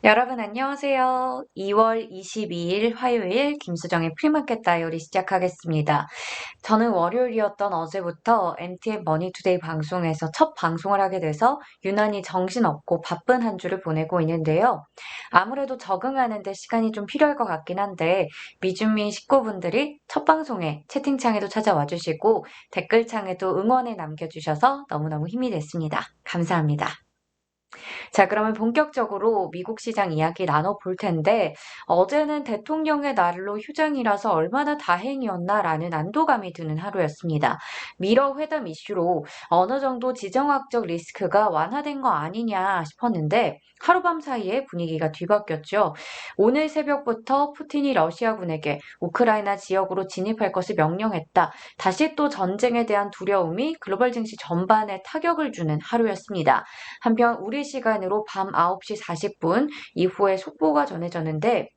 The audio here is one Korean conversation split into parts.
여러분 안녕하세요. 2월 22일 화요일 김수정의 프리마켓 다이어리 시작하겠습니다. 저는 월요일이었던 어제부터 MTN 머니투데이 방송에서 첫 방송을 하게 돼서 유난히 정신없고 바쁜 한 주를 보내고 있는데요. 아무래도 적응하는 데 시간이 좀 필요할 것 같긴 한데 미주미 식구분들이 첫 방송에 채팅창에도 찾아와 주시고 댓글창에도 응원을 남겨주셔서 너무너무 힘이 됐습니다. 감사합니다. 자, 그러면 본격적으로 미국 시장 이야기 나눠볼 텐데, 어제는 대통령의 날로 휴장이라서 얼마나 다행이었나라는 안도감이 드는 하루였습니다. 미러 회담 이슈로 어느 정도 지정학적 리스크가 완화된 거 아니냐 싶었는데, 하룻밤 사이에 분위기가 뒤바뀌었죠. 오늘 새벽부터 푸틴이 러시아군에게 우크라이나 지역으로 진입할 것을 명령했다. 다시 또 전쟁에 대한 두려움이 글로벌 증시 전반에 타격을 주는 하루였습니다. 한편 우리 시간으로 밤 9시 40분 이후에 속보가 전해졌는데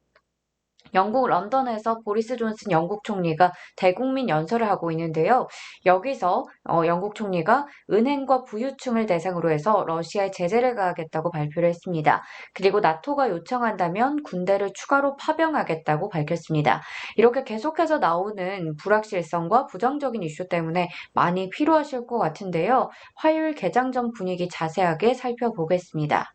영국 런던에서 보리스 존슨 영국 총리가 대국민 연설을 하고 있는데요. 여기서 영국 총리가 은행과 부유층을 대상으로 해서 러시아에 제재를 가하겠다고 발표를 했습니다. 그리고 나토가 요청한다면 군대를 추가로 파병하겠다고 밝혔습니다. 이렇게 계속해서 나오는 불확실성과 부정적인 이슈 때문에 많이 피로하실 것 같은데요. 화요일 개장 전 분위기 자세하게 살펴보겠습니다.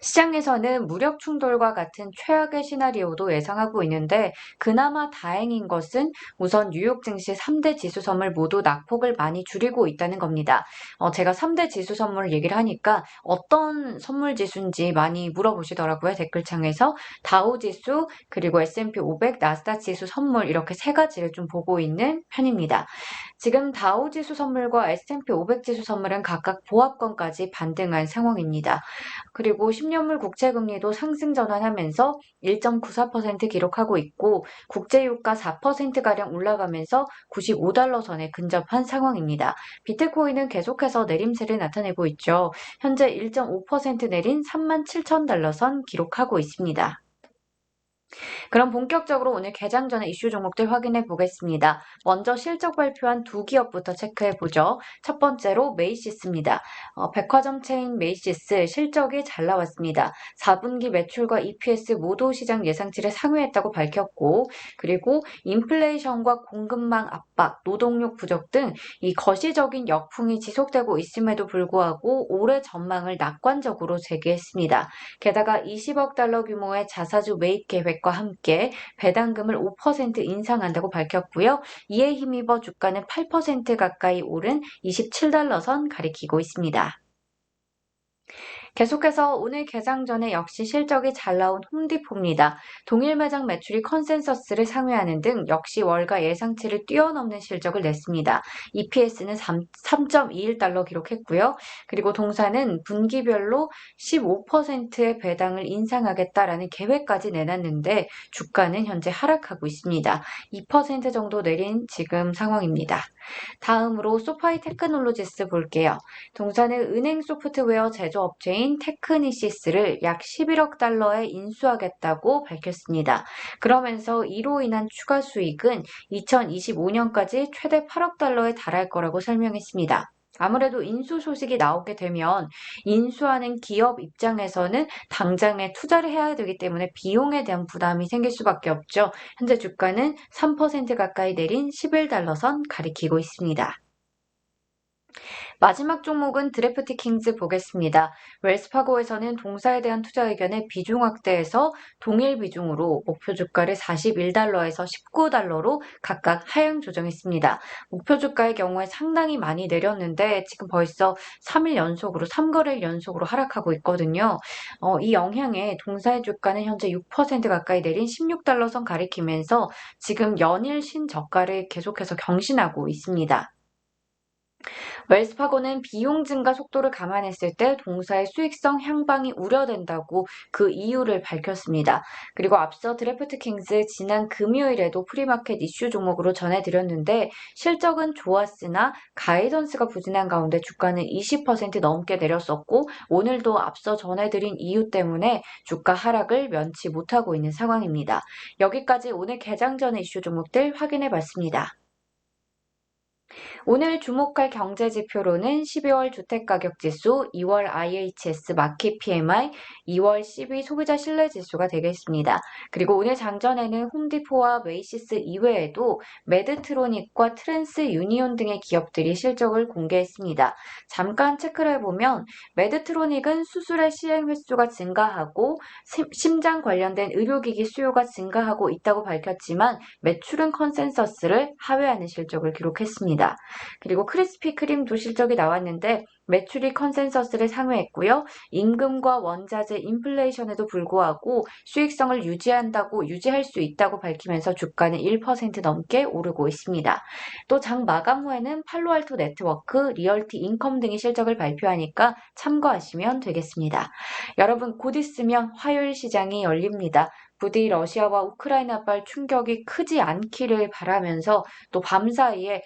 시장에서는 무력 충돌과 같은 최악의 시나리오도 예상하고 있는데 그나마 다행인 것은 우선 뉴욕 증시 3대 지수 선물 모두 낙폭을 많이 줄이고 있다는 겁니다. 제가 3대 지수 선물 얘기를 하니까 어떤 선물 지수인지 많이 물어보시더라고요. 댓글창에서 다우 지수 그리고 S&P 500, 나스닥 지수 선물 이렇게 세 가지를 좀 보고 있는 편입니다. 지금 다우지수 선물과 S&P 500 지수 선물은 각각 보합권까지 반등한 상황입니다. 그리고 10년물 국채금리도 상승 전환하면서 1.94% 기록하고 있고 국제유가 4%가량 올라가면서 95달러 선에 근접한 상황입니다. 비트코인은 계속해서 내림세를 나타내고 있죠. 현재 1.5% 내린 37,000달러 선 기록하고 있습니다. 그럼 본격적으로 오늘 개장 전에 이슈 종목들 확인해 보겠습니다. 먼저 실적 발표한 두 기업부터 체크해 보죠. 첫 번째로 메이시스입니다. 백화점 체인 메이시스 실적이 잘 나왔습니다. 4분기 매출과 EPS 모두 시장 예상치를 상회했다고 밝혔고, 그리고 인플레이션과 공급망 압박, 노동력 부족 등 이 거시적인 역풍이 지속되고 있음에도 불구하고 올해 전망을 낙관적으로 재개했습니다. 게다가 20억 달러 규모의 자사주 매입 계획과 함께 배당금을 5% 인상한다고 밝혔고요. 이에 힘입어 주가는 8% 가까이 오른 27달러 선 가리키고 있습니다. 계속해서 오늘 개장 전에 역시 실적이 잘 나온 홈디포입니다. 동일 매장 매출이 컨센서스를 상회하는 등 역시 월가 예상치를 뛰어넘는 실적을 냈습니다. EPS는 3.21달러 기록했고요. 그리고 동사는 분기별로 15%의 배당을 인상하겠다라는 계획까지 내놨는데 주가는 현재 하락하고 있습니다. 2% 정도 내린 지금 상황입니다. 다음으로 소파이 테크놀로지스 볼게요. 동사는 은행 소프트웨어 제조업체인 테크니시스를 약 11억 달러에 인수하겠다고 밝혔습니다. 그러면서 이로 인한 추가 수익은 2025년까지 최대 8억 달러에 달할 거라고 설명했습니다. 아무래도 인수 소식이 나오게 되면 인수하는 기업 입장에서는 당장에 투자를 해야 되기 때문에 비용에 대한 부담이 생길 수밖에 없죠. 현재 주가는 3% 가까이 내린 11달러 선 가리키고 있습니다. 마지막 종목은 드래프트 킹즈 보겠습니다. 웰스파고에서는 동사에 대한 투자 의견을 비중 확대해서 동일 비중으로 목표 주가를 41달러에서 19달러로 각각 하향 조정했습니다. 목표 주가의 경우에 상당히 많이 내렸는데 지금 벌써 3일 연속으로 3거래일 연속으로 하락하고 있거든요. 이 영향에 동사의 주가는 현재 6% 가까이 내린 16달러 선 가리키면서 지금 연일 신저가를 계속해서 경신하고 있습니다. 웰스파고는 비용 증가 속도를 감안했을 때 동사의 수익성 향방이 우려된다고 그 이유를 밝혔습니다. 그리고 앞서 드래프트 킹즈 지난 금요일에도 프리마켓 이슈 종목으로 전해드렸는데 실적은 좋았으나 가이던스가 부진한 가운데 주가는 20% 넘게 내렸었고 오늘도 앞서 전해드린 이유 때문에 주가 하락을 면치 못하고 있는 상황입니다. 여기까지 오늘 개장 전의 이슈 종목들 확인해 봤습니다. 오늘 주목할 경제 지표로는 12월 주택가격지수, 2월 IHS 마켓 PMI, 2월 CB 소비자 신뢰지수가 되겠습니다. 그리고 오늘 장전에는 홈디포와 메이시스 이외에도 메드트로닉과 트랜스 유니온 등의 기업들이 실적을 공개했습니다. 잠깐 체크를 해보면 메드트로닉은 수술의 시행 횟수가 증가하고 심장 관련된 의료기기 수요가 증가하고 있다고 밝혔지만 매출은 컨센서스를 하회하는 실적을 기록했습니다. 그리고 크리스피 크림도 실적이 나왔는데 매출이 컨센서스를 상회했고요. 임금과 원자재 인플레이션에도 불구하고 수익성을 유지할 수 있다고 밝히면서 주가는 1% 넘게 오르고 있습니다. 또 장 마감 후에는 팔로알토 네트워크, 리얼티 인컴 등이 실적을 발표하니까 참고하시면 되겠습니다. 여러분 곧 있으면 화요일 시장이 열립니다. 부디 러시아와 우크라이나발 충격이 크지 않기를 바라면서 또 밤사이에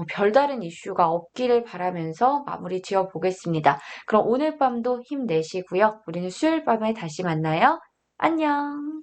별다른 이슈가 없기를 바라면서 마무리 지어 보겠습니다. 그럼 오늘 밤도 힘내시고요. 우리는 수요일 밤에 다시 만나요. 안녕.